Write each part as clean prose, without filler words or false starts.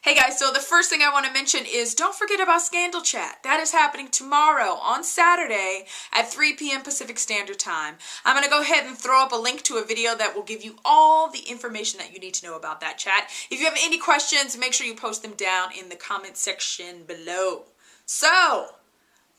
Hey guys, so the first thing I want to mention is don't forget about Scandal Chat. That is happening tomorrow on Saturday at 3 p.m. Pacific Standard Time. I'm going to go ahead and throw up a link to a video that will give you all the information that you need to know about that chat. If you have any questions, make sure you post them down in the comment section below. So,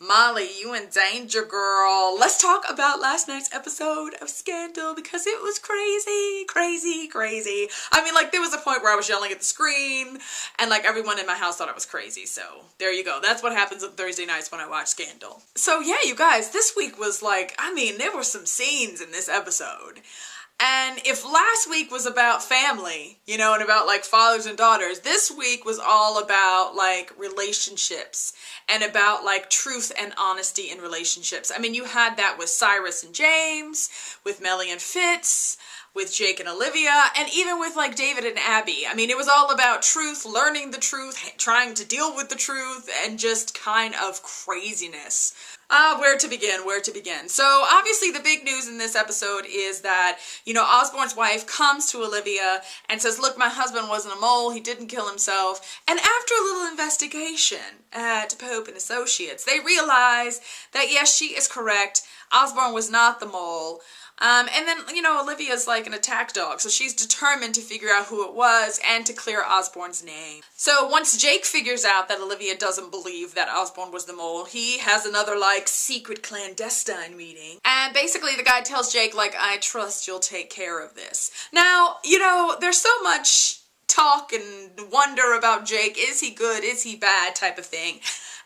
Molly, you in danger, girl. Let's talk about last night's episode of Scandal because it was crazy, crazy, crazy. I mean, like, there was a point where I was yelling at the screen and, like, everyone in my house thought I was crazy. So, there you go. That's what happens on Thursday nights when I watch Scandal. So, yeah, you guys, this week was like, I mean, there were some scenes in this episode. And if last week was about family, you know, and about like fathers and daughters, this week was all about like relationships and about like truth and honesty in relationships. I mean, you had that with Cyrus and James, with Mellie and Fitz, with Jake and Olivia, and even with like David and Abby. I mean, it was all about truth, learning the truth, trying to deal with the truth, and just kind of craziness. Where to begin? So obviously the big news in this episode is that, you know, Osborne's wife comes to Olivia and says, look, my husband wasn't a mole, he didn't kill himself. And after a little investigation at Pope and Associates, they realize that yes, she is correct, Osborne was not the mole. And then, you know, Olivia's like an attack dog, so she's determined to figure out who it was and to clear Osborne's name. So once Jake figures out that Olivia doesn't believe that Osborne was the mole, he has another, like, secret clandestine meeting. And basically the guy tells Jake, like, I trust you'll take care of this. Now, you know, there's so much talk and wonder about Jake. Is he good? Is he bad? Type of thing.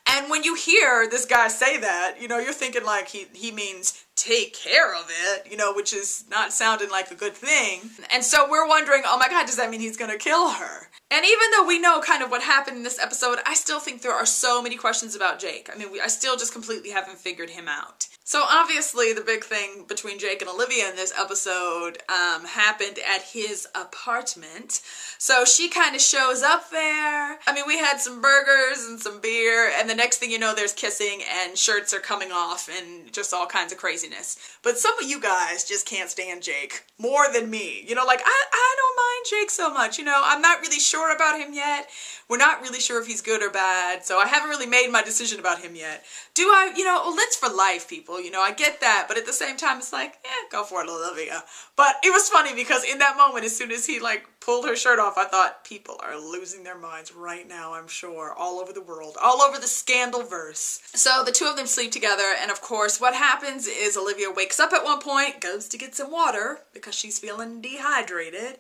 And when you hear this guy say that, you know, you're thinking like he means take care of it, you know, which is not sounding like a good thing. And so we're wondering, oh my God, does that mean he's gonna kill her? And even though we know kind of what happened in this episode, I still think there are so many questions about Jake. I mean, I still just completely haven't figured him out. So obviously the big thing between Jake and Olivia in this episode happened at his apartment. So she kind of shows up there. I mean, we had some burgers and some beer, and the next thing you know, there's kissing and shirts are coming off and just all kinds of craziness. But some of you guys just can't stand Jake more than me. You know, like, I don't mind Jake so much. You know, I'm not really sure about him yet. We're not really sure if he's good or bad, so I haven't really made my decision about him yet. Do I, you know, well, it's for life, people, you know, I get that, but at the same time, it's like, go for it, Olivia. But it was funny because in that moment, as soon as he, like, pulled her shirt off, I thought, people are losing their minds right now, I'm sure, all over the world, all over the Scandalverse. So the two of them sleep together, and of course, what happens is Olivia wakes up at one point, goes to get some water, because she's feeling dehydrated,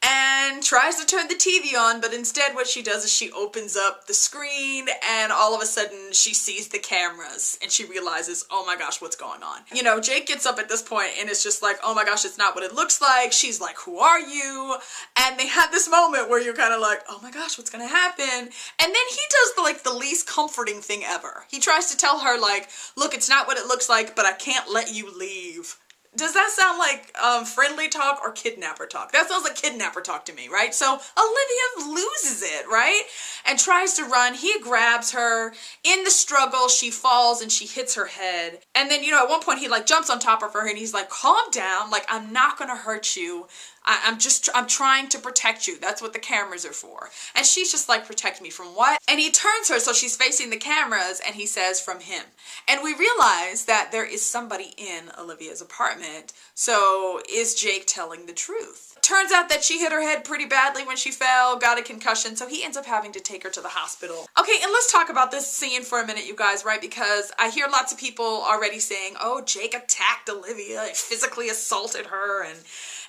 and tries to turn the TV on, but instead what she does is she opens up the screen and all of a sudden she sees the cameras and she realizes, oh my gosh, what's going on? You know, Jake gets up at this point and it's just like, oh my gosh, it's not what it looks like. She's like, who are you? And they have this moment where you're kind of like, oh my gosh, what's gonna happen? And then he does the least comforting thing ever. He tries to tell her like, look, it's not what it looks like, but I can't let you leave. Does that sound like friendly talk or kidnapper talk? That sounds like kidnapper talk to me, right? So Olivia loses it, right? And tries to run. He grabs her. In the struggle, she falls and she hits her head. And then, you know, at one point he like jumps on top of her and he's like, calm down. Like, I'm not gonna hurt you. I'm trying to protect you. That's what the cameras are for. And she's just like, protect me from what? And he turns her so she's facing the cameras and he says, from him. And we realize that there is somebody in Olivia's apartment. So is Jake telling the truth? Turns out that she hit her head pretty badly when she fell, got a concussion, so he ends up having to take her to the hospital. Okay, and let's talk about this scene for a minute, you guys, right? Because I hear lots of people already saying, oh, Jake attacked Olivia, physically assaulted her, and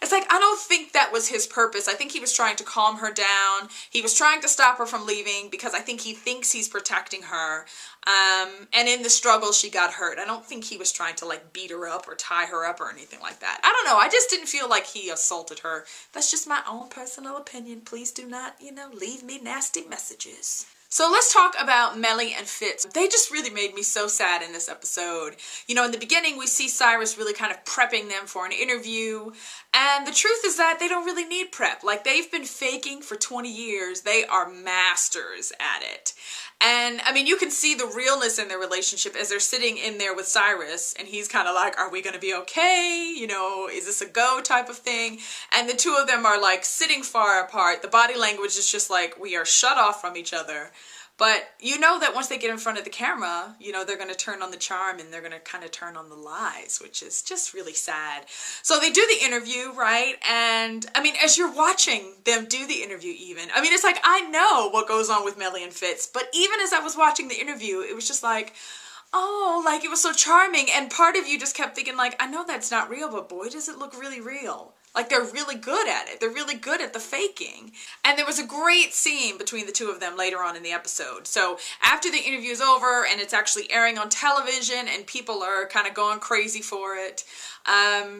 it's like, I don't think that was his purpose. I think he was trying to calm her down. He was trying to stop her from leaving because I think he thinks he's protecting her. And in the struggle, she got hurt. I don't think he was trying to like beat her up or tie her up or anything like that. I don't know. I just didn't feel like he assaulted her. That's just my own personal opinion. Please do not, you know, leave me nasty messages. So let's talk about Mellie and Fitz. They just really made me so sad in this episode. You know, in the beginning, we see Cyrus really kind of prepping them for an interview. And the truth is that they don't really need prep. Like, they've been faking for 20 years. They are masters at it. And, I mean, you can see the realness in their relationship as they're sitting in there with Cyrus, and he's kind of like, are we going to be okay? You know, is this a go type of thing? And the two of them are, like, sitting far apart. The body language is just like, we are shut off from each other. But you know that once they get in front of the camera, you know, they're going to turn on the charm and they're going to kind of turn on the lies, which is just really sad. So they do the interview, right? And I mean, as you're watching them do the interview even, I mean, it's like, I know what goes on with Mellie and Fitz, but even as I was watching the interview, it was just like, oh, like, it was so charming. And part of you just kept thinking, like, I know that's not real, but boy, does it look really real. Like, they're really good at it. They're really good at the faking. And there was a great scene between the two of them later on in the episode. So after the interview is over and it's actually airing on television and people are kind of going crazy for it,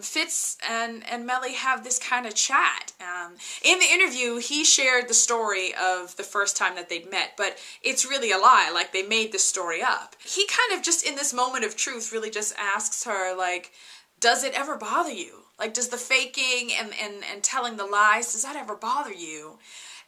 Fitz and Mellie have this kind of chat. In the interview, he shared the story of the first time that they'd met, but it's really a lie. Like, they made this story up. He kind of just in this moment of truth really just asks her, like, does it ever bother you? Like, does the faking and telling the lies, does that ever bother you?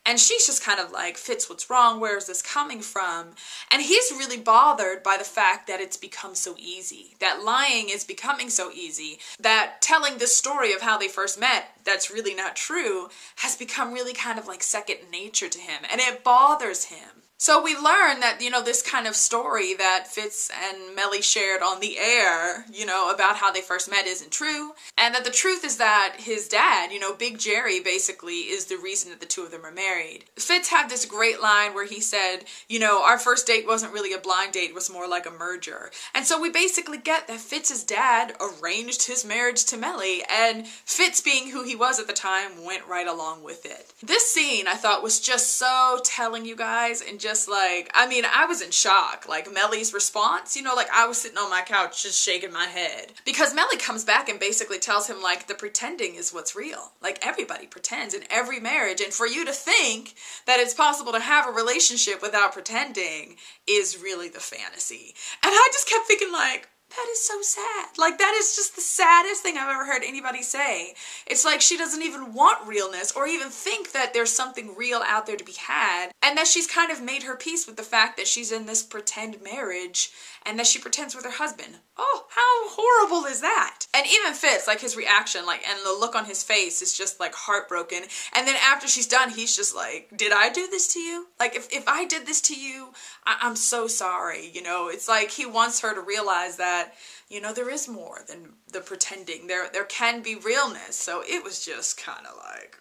And she's just kind of like, Fitz, what's wrong? Where is this coming from? And he's really bothered by the fact that it's become so easy, that lying is becoming so easy, that telling this story of how they first met that's really not true has become really kind of like second nature to him, and it bothers him. So we learn that, you know, this kind of story that Fitz and Mellie shared on the air, you know, about how they first met isn't true. And that the truth is that his dad, you know, Big Jerry, basically is the reason that the two of them are married. Fitz had this great line where he said, you know, our first date wasn't really a blind date, it was more like a merger. And so we basically get that Fitz's dad arranged his marriage to Mellie, and Fitz, being who he was at the time, went right along with it. This scene, I thought, was just so telling, you guys, and just like, I mean, I was in shock. Like, Mellie's response, you know, like, I was sitting on my couch just shaking my head. Because Mellie comes back and basically tells him, like, the pretending is what's real. Like, everybody pretends in every marriage, and for you to think that it's possible to have a relationship without pretending is really the fantasy. And I just kept thinking, like, that is so sad. Like, that is just the saddest thing I've ever heard anybody say. It's like she doesn't even want realness or even think that there's something real out there to be had, and that she's kind of made her peace with the fact that she's in this pretend marriage and that she pretends with her husband. Oh, how horrible is that? And even Fitz, like, his reaction, like, and the look on his face is just like heartbroken. And then after she's done, he's just like, did I do this to you? Like, if I did this to you, I'm so sorry. You know, it's like he wants her to realize that, you know, there is more than the pretending. There can be realness. So it was just kind of like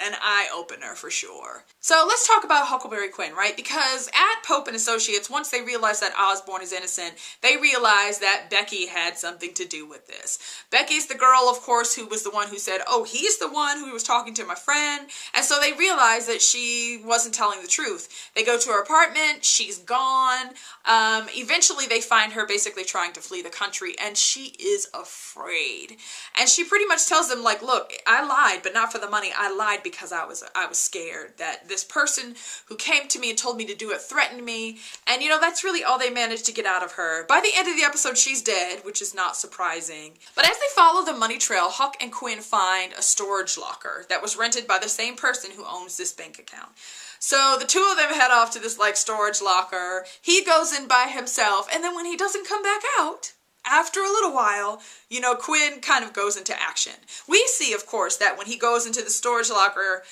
an eye-opener for sure. So let's talk about Huckleberry Quinn, right? Because at Pope and Associates, once they realize that Osborne is innocent, they realize that Becky had something to do with this. Becky's the girl, of course, who was the one who said, oh, he's the one who was talking to my friend. And so they realize that she wasn't telling the truth. They go to her apartment, she's gone. Eventually they find her basically trying to flee the country, and she is afraid. And she pretty much tells them, like, look, I lied, but not for the money. I lied because I was scared that this person who came to me and told me to do it threatened me. And, you know, that's really all they managed to get out of her. By the end of the episode, she's dead, which is not surprising. But as they follow the money trail, Huck and Quinn find a storage locker that was rented by the same person who owns this bank account. So the two of them head off to this, like, storage locker. He goes in by himself, and then when he doesn't come back out, after a little while, you know, Quinn kind of goes into action. We see, of course, that when he goes into the storage locker,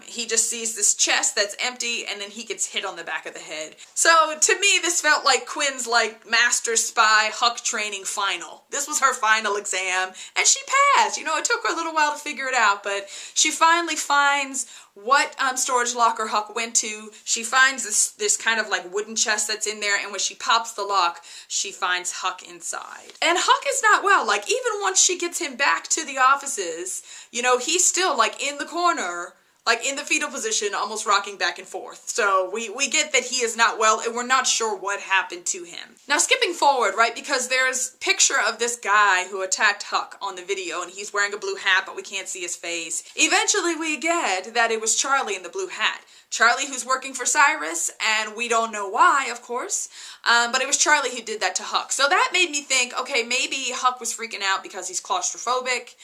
he just sees this chest that's empty, and then he gets hit on the back of the head. So to me, this felt like Quinn's, like, master spy Huck training final. This was her final exam, and she passed. You know, it took her a little while to figure it out, but she finally finds what storage locker Huck went to. She finds this kind of like wooden chest that's in there, and when she pops the lock, she finds Huck inside. And Huck is not well. Like, even once she gets him back to the offices, you know, he's still, like, in the corner, like in the fetal position, almost rocking back and forth. So we get that he is not well, and we're not sure what happened to him. Now, skipping forward, right, because there's a picture of this guy who attacked Huck on the video, and he's wearing a blue hat, but we can't see his face. Eventually, we get that it was Charlie in the blue hat. Charlie, who's working for Cyrus, and we don't know why, of course, but it was Charlie who did that to Huck. So that made me think, okay, maybe Huck was freaking out because he's claustrophobic,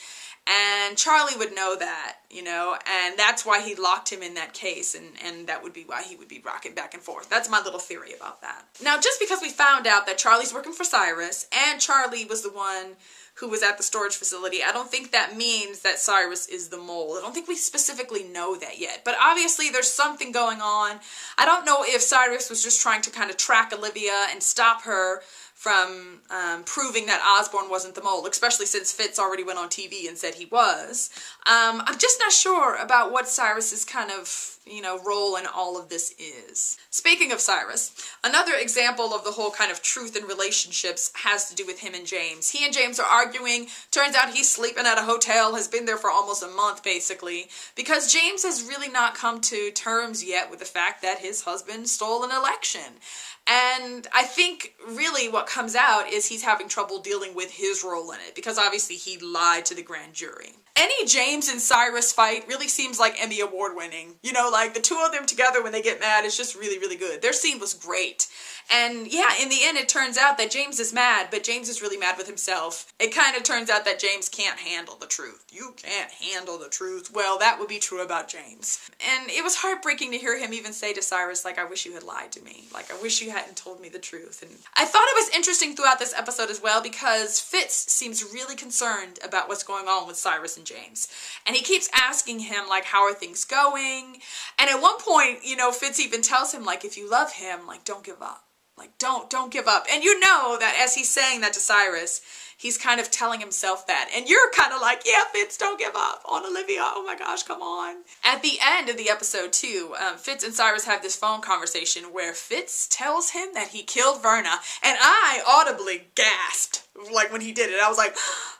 And Charlie would know that, you know, and that's why he locked him in that case, and that would be why he would be rocking back and forth. That's my little theory about that. Now, just because we found out that Charlie's working for Cyrus, and Charlie was the one who was at the storage facility, I don't think that means that Cyrus is the mole. I don't think we specifically know that yet. But obviously there's something going on. I don't know if Cyrus was just trying to kind of track Olivia and stop her from proving that Osborne wasn't the mole, especially since Fitz already went on TV and said he was. I'm just not sure about what Cyrus's kind of, you know, role in all of this is. Speaking of Cyrus, another example of the whole kind of truth in relationships has to do with him and James. He and James are arguing. Turns out he's sleeping at a hotel, has been there for almost a month basically, because James has really not come to terms yet with the fact that his husband stole an election. And I think really what comes out is he's having trouble dealing with his role in it, because obviously he lied to the grand jury. Any James and Cyrus fight really seems like Emmy Award winning. You know, like the two of them together when they get mad is just really, really good. Their scene was great. And yeah, in the end it turns out that James is mad, but James is really mad with himself. It kind of turns out that James can't handle the truth. You can't handle the truth. Well, that would be true about James. And it was heartbreaking to hear him even say to Cyrus, like, I wish you had lied to me. Like, I wish you hadn't told me the truth. And I thought it was interesting throughout this episode as well, because Fitz seems really concerned about what's going on with Cyrus and James. And he keeps asking him, like, how are things going? And at one point, you know, Fitz even tells him, like, if you love him, like, don't give up. Like, don't give up. And you know that as he's saying that to Cyrus, he's kind of telling himself that. And you're kind of like, yeah, Fitz, don't give up on Olivia. Oh my gosh, come on. At the end of the episode too, Fitz and Cyrus have this phone conversation where Fitz tells him that he killed Verna. And I audibly gasped, like, when he did it. I was like,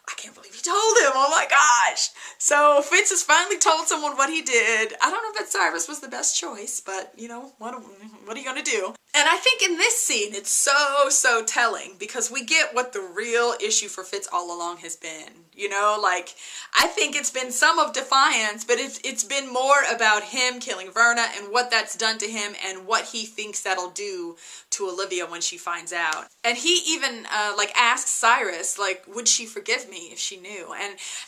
I can't believe he told him. Oh my gosh. So Fitz has finally told someone what he did. I don't know that Cyrus was the best choice, but you know, what are you gonna do? And I think in this scene, it's so telling, because we get what the real issue for Fitz all along has been. You know, like, I think it's been some of defiance, but it's been more about him killing Verna and what that's done to him and what he thinks that'll do to Olivia when she finds out. And he even like asks Cyrus, like, would she forgive me if she knew?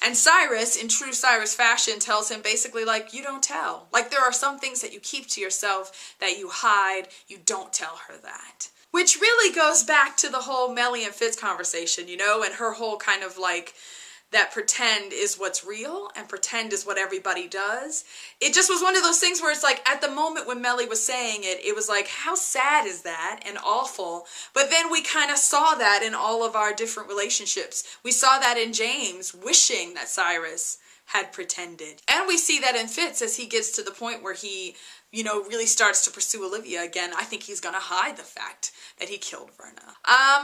And Cyrus, in true Cyrus fashion, tells him basically, like, you don't tell. Like, there are some things that you keep to yourself, that you hide. You don't tell her that. Which really goes back to the whole Mellie and Fitz conversation, you know, and her whole kind of like, that pretend is what's real and pretend is what everybody does. It just was one of those things where it's like, at the moment when Mellie was saying it, it was like, how sad is that and awful. But then we kind of saw that in all of our different relationships. We saw that in James wishing that Cyrus had pretended. And we see that in Fitz as he gets to the point where he, you know, really starts to pursue Olivia again. I think he's gonna hide the fact that he killed Verna.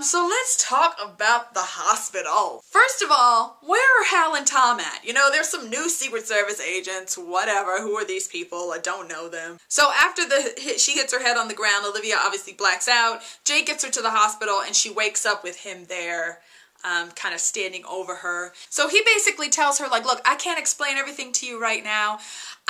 So let's talk about the hospital. First of all, where are Hal and Tom at? You know, there's some new Secret Service agents, whatever. Who are these people? I don't know them. So after she hits her head on the ground, Olivia obviously blacks out. Jake gets her to the hospital and she wakes up with him there, kind of standing over her. So he basically tells her, like, look, I can't explain everything to you right now.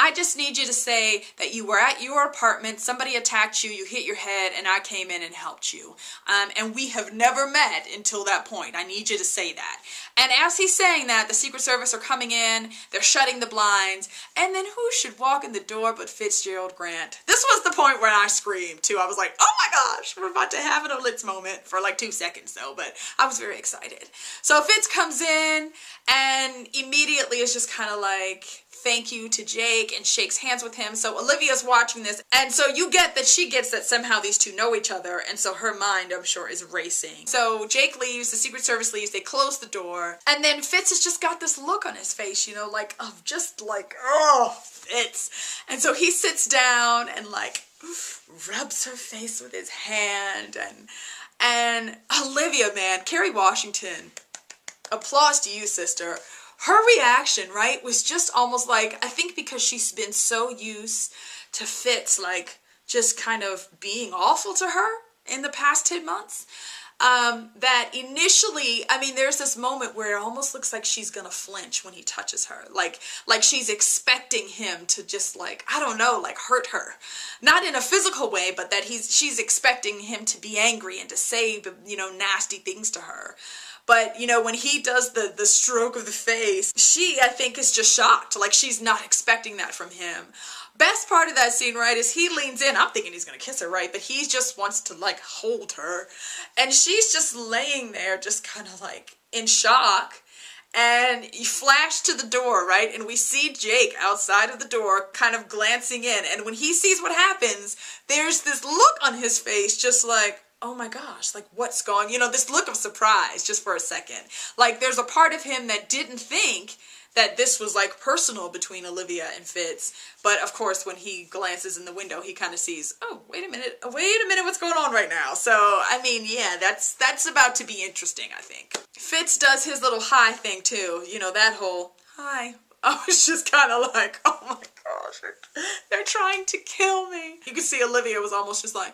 I just need you to say that you were at your apartment, somebody attacked you, you hit your head, and I came in and helped you. And we have never met until that point. I need you to say that. And as he's saying that, the Secret Service are coming in, they're shutting the blinds, and then who should walk in the door but Fitzgerald Grant? This was the point where I screamed, too. I was like, oh my gosh, we're about to have an Olitz moment for like 2 seconds, though, but I was very excited. So Fitz comes in and immediately is just kind of like, thank you to Jake, and shakes hands with him. So Olivia's watching this, and so you get that she gets that somehow these two know each other, and so her mind, I'm sure, is racing. So Jake leaves, the Secret Service leaves, they close the door, and then Fitz has just got this look on his face, you know, like, of just like, oh, Fitz. And so he sits down and like rubs her face with his hand, and Olivia, man, Kerry Washington, applause to you, sister. Her reaction, right, was just almost like, I think because she's been so used to Fitz, like, just kind of being awful to her in the past 10 months, that initially, I mean, there's this moment where it almost looks like she's gonna flinch when he touches her. Like she's expecting him to just, like, I don't know, like, hurt her. Not in a physical way, but that she's expecting him to be angry and to say, you know, nasty things to her. But, you know, when he does the stroke of the face, she, I think, is just shocked. Like, she's not expecting that from him. Best part of that scene, right, is he leans in. I'm thinking he's gonna kiss her, right? But he just wants to, like, hold her. And she's just laying there, just kind of, like, in shock. And you flash to the door, right? And we see Jake outside of the door kind of glancing in. And when he sees what happens, there's this look on his face just like, oh my gosh, like what's going, you know, this look of surprise just for a second. Like there's a part of him that didn't think that this was like personal between Olivia and Fitz. But of course, when he glances in the window, he kind of sees, oh, wait a minute, what's going on right now? So, I mean, yeah, that's about to be interesting, I think. Fitz does his little hi thing too. You know, that whole hi. I was just kind of like, oh my gosh, they're trying to kill me. You can see Olivia was almost just like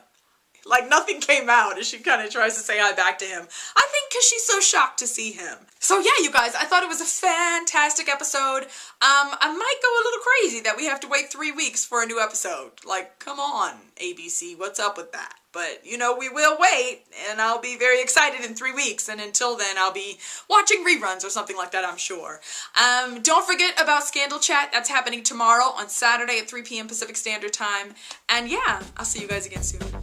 nothing came out as she kind of tries to say hi back to him. I think because she's so shocked to see him. So yeah, you guys, I thought it was a fantastic episode. I might go a little crazy that we have to wait 3 weeks for a new episode. Like, come on, ABC, what's up with that? But, you know, we will wait, and I'll be very excited in 3 weeks, and until then, I'll be watching reruns or something like that, I'm sure. Don't forget about Scandal Chat. That's happening tomorrow on Saturday at 3 p.m. Pacific Standard Time. And yeah, I'll see you guys again soon.